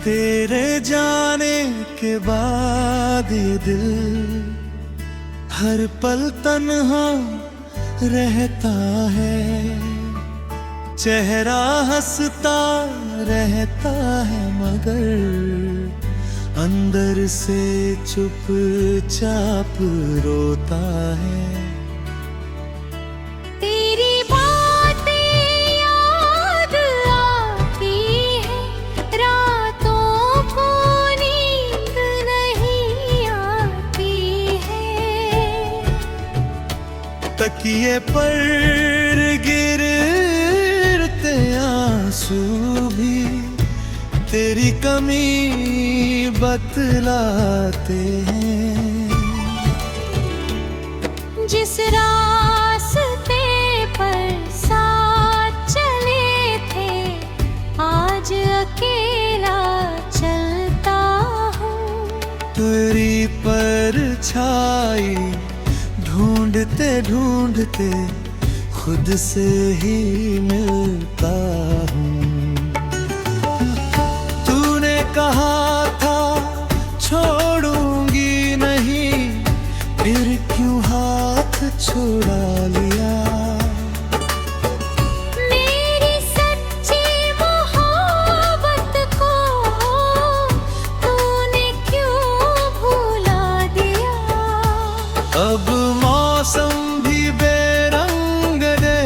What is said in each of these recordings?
तेरे जाने के बाद ये दिल हर पल तन्हा रहता है। चेहरा हंसता रहता है मगर अंदर से चुपचाप रोता है। तेरी बातें याद आती है, रातों को नींद नहीं आती है। तकिए पर गिरते आंसू भी तेरी कमी बतलाते हैं। जिस रास्ते पर साथ चले थे आज अकेला चलता हूँ। तेरी परछाई ढूंढते ढूंढते खुद से ही मिलता हूँ। तूने कहा था छोड़ूंगी नहीं, फिर क्यों हाथ छुड़ा लिया। मेरी सच्ची मोहब्बत को तूने क्यों भुला दिया। अब मौसम भी बेरंग दे,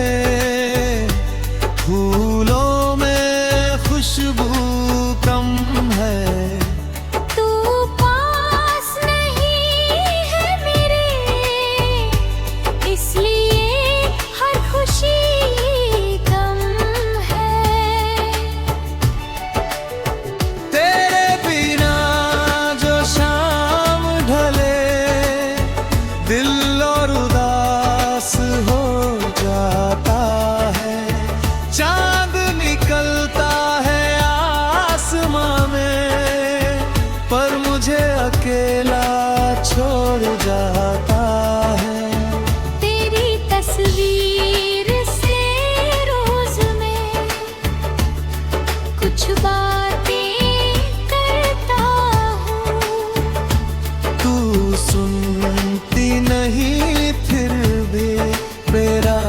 फूलों में खुशबू कम है। तू पास नहीं है मेरे, इसलिए हर खुशी कम है। तेरे बिना जो शाम ढले दिल और उदास हो जाता है। चांद निकलता है आसमां में पर मुझे अकेला छोड़ जाता है। तेरी तस्वीर से रोज मैं कुछ बातें करता हूँ। तू सुनती नहीं फिर भी मेरा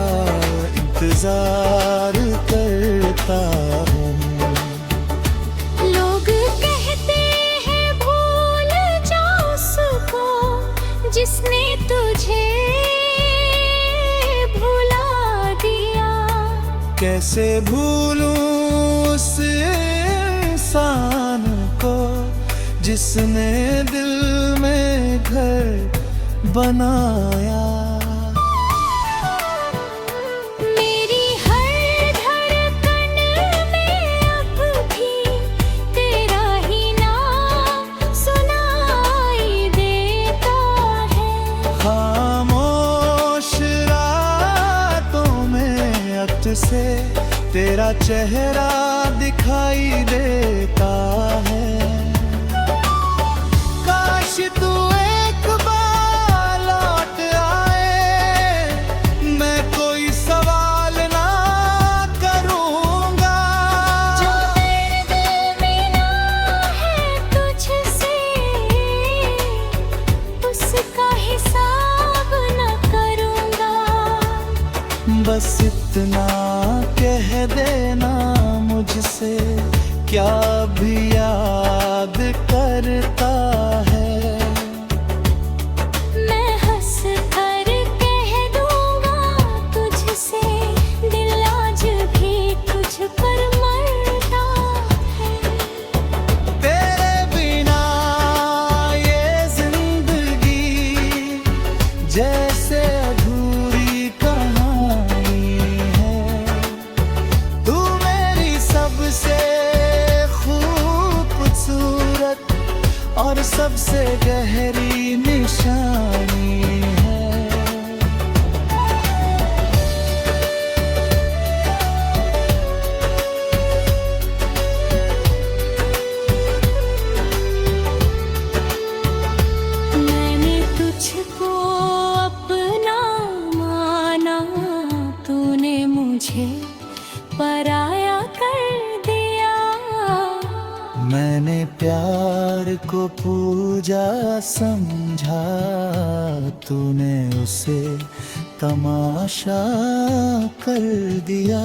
इंतजार करता हूँ। लोग कहते हैं भूल जा उसको जिसने तुझे भुला दिया। कैसे भूलूं उस इंसान को जिसने दिल में घर बनाया। मेरी हर धड़कन में अब भी तेरा ही नाम सुनाई देता है। खामोश रातों में अक्स से तेरा चेहरा दिखाई देता है। काश तू एक बार लौट आए, मैं कोई सवाल ना करूँगा। जो दर्द मिला है तुझसे उसका हिसाब न करूँगा। बस इतना कह देना मुझसे, क्या भी याद करता है। मैं हंस कर कह दूँगा तुझसे, दिल आज भी तुझ पर मरता है। तेरे बिना ये जिंदगी जैसे अधूरी कहानी है। तू मेरी सबसे खूबसूरत और सबसे गहरी निशानी है। मैंने तुझको अपना माना, तूने मुझे पराया कर दिया। मैंने प्यार को पूजा समझा, तूने उसे तमाशा कर दिया।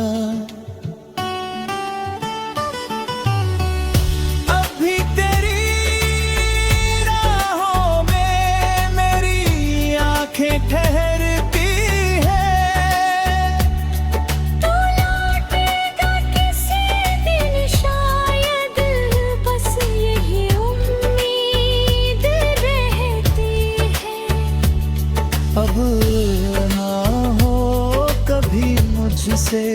अभी तेरी राहों में मेरी आंखें ठहरती है। तू लौटेगा किसी दिन शायद, बस यही उम्मीद रहती है। अब ना हो कभी मुझसे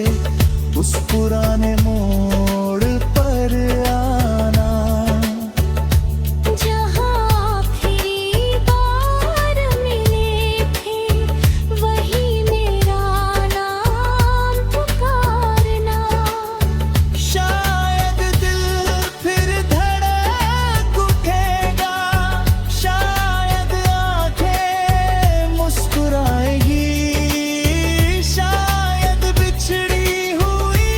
उस पुराने मोड़ पर आना, जहाँ आखिरी बार मिले थे वही मेरा नाम पुकारना। शायद दिल फिर धड़क उठेगा, शायद आंखें मुस्कुराएगी, शायद बिछड़ी हुई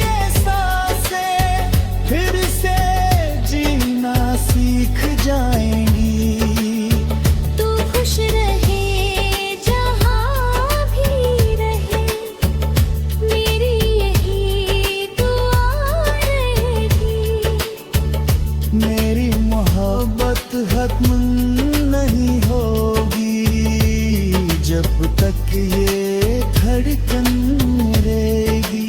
ये सांसें फिर से जीना सीख जाएंगी। तू खुश रहे जहाँ भी रहे, मेरी यही दुआ रहेगी। मेरी मोहब्बत खत्म नहीं होगी जब तक ये धड़कन रहेगी।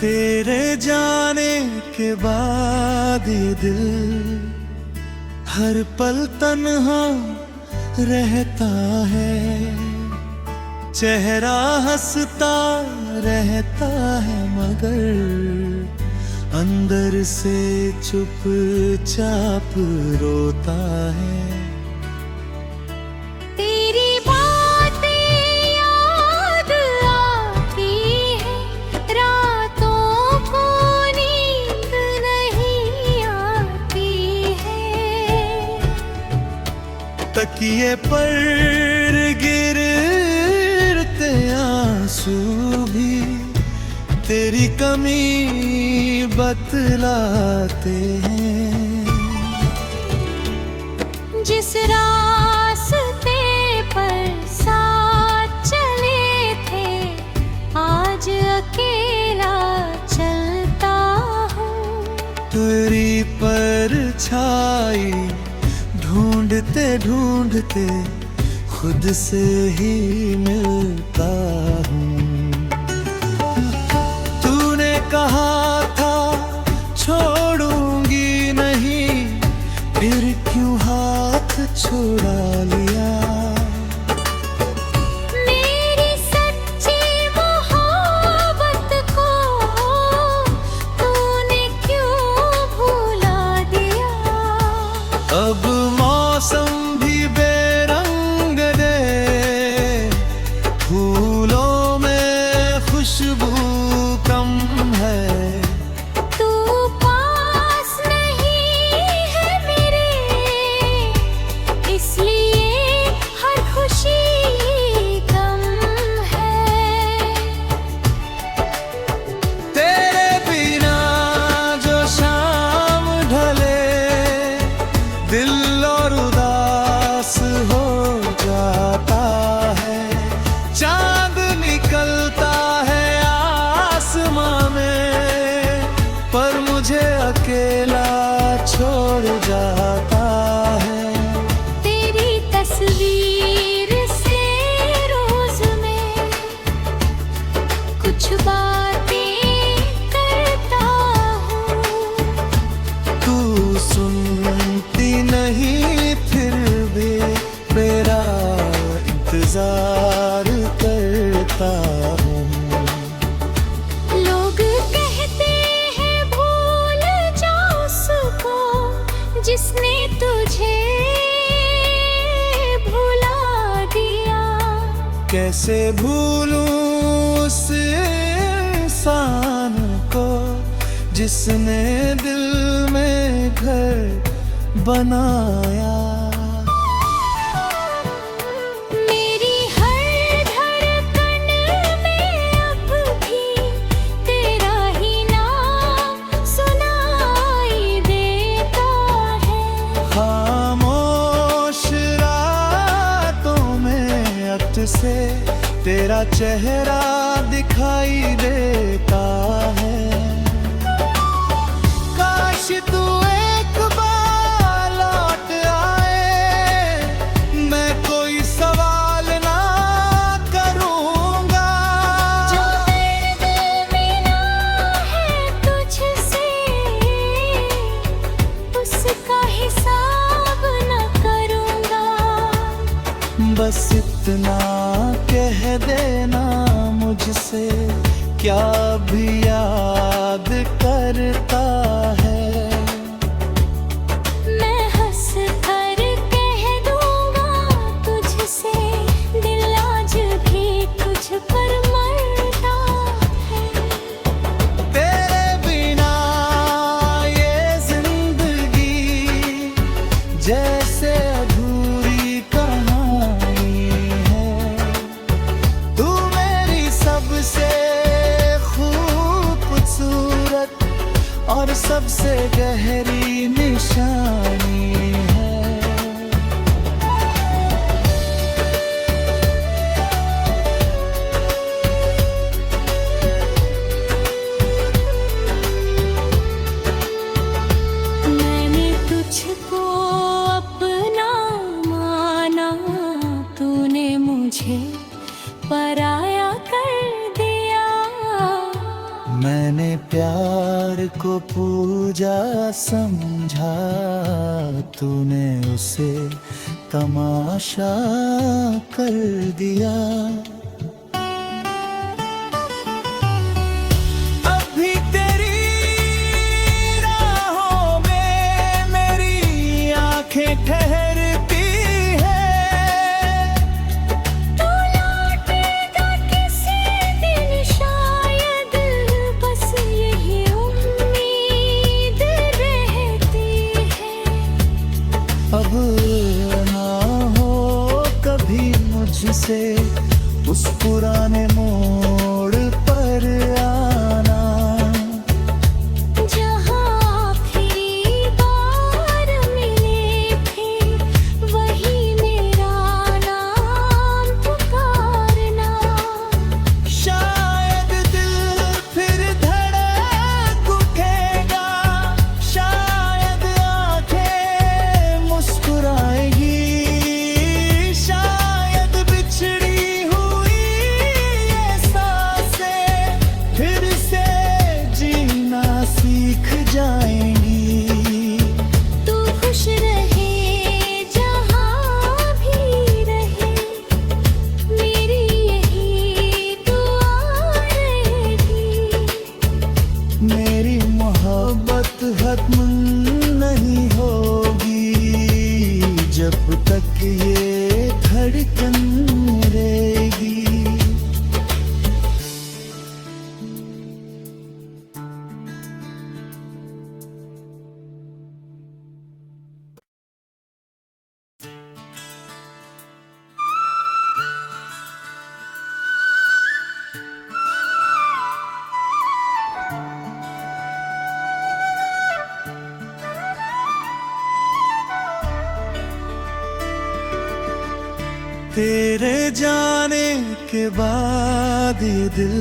तेरे जाने के बाद ये दिल हर पल तन्हा रहता है। चेहरा हंसता रहता है मगर अंदर से चुपचाप रोता है। तेरी बातें याद आती है, रातों को नींद नहीं आती है। तकिए पर गिरते आंसू भी तेरी कमी बतलाते हैं। जिस रास्ते पर साथ चले थे आज अकेला चलता हूँ। तेरी परछाई ढूंढते ढूंढते खुद से ही मिलता हूँ। तूने कहा था छोड़ूंगी नहीं, फिर क्यों हाथ छुड़ा लिया। मेरी सच्ची मोहब्बत को तूने क्यों भुला दिया। अब मौसम भी बेरंग दे, फूलों में खुशबू कम है। तू पास नहीं है मेरे, इसलिए हर खुशी कम है। तेरे बिना जो शाम ढले दिल और उदास हो जाता है। चांद निकलता है आसमां में पर मुझे अकेला छोड़ जाता है। तेरी तस्वीर से रोज मैं कुछ बातें करता हूँ। तू सुनती नहीं फिर भी मेरा इंतजार करता हूँ। लोग कहते हैं भूल जाओ उसको जिसने कैसे भूलूं उस इंसान को जिसने दिल में घर बनाया। मेरी हर धड़कन में अब भी तेरा ही नाम सुनाई देता है। खामोश रातों में अक्स से तेरा चेहरा दिखाई देता है। काश तू एक बार लौट आए, मैं कोई सवाल ना करूंगा। जो दर्द मिला है तुझसे उसका हिसाब न करूंगा। बस इतना कह देना मुझसे, क्या भी याद करता है। मैं हंस कर कह दूंगा तुझसे, दिल आज भी तुझ पर मरता है। तेरे बिना ये जिंदगी जैसे अधूरी कहानी है। तू मेरी सबसे खूबसूरत और सबसे गहरी निशानी है। मैंने तुझको अपना माना, तूने मुझे पराया कर दिया। मैंने प्यार को पूजा समझा, तूने उसे तमाशा कर दिया। अभी तेरी राहों में मेरी आंखें ठहरती है। तू लौटेगा किसी दिन शायद, बस यही उम्मीद रहती है। अब ना हो कभी मुझसे उस पुराने मोड़ पर आना। जहाँ आखिरी बार मिले थे वही मेरा नाम पुकारना। शायद दिल फिर धड़क उठेगा, शायद आंखें मुस्कुराएगी, शायद बिछड़ी हुई ये सांसें फिर से जीना सीख जाएंगी। तू खुश रहे जहाँ भी रहे, मेरी यही दुआ रहेगी। मेरी मोहब्बत खत्म नहीं होगी जब तक ये धड़कन रहेगी। तेरे जाने के बाद ये दिल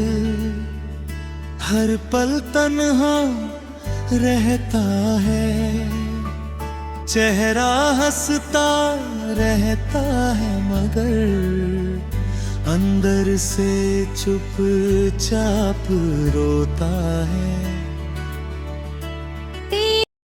हर पल तन्हा रहता है। चेहरा हंसता रहता है मगर अंदर से चुपचाप रोता है।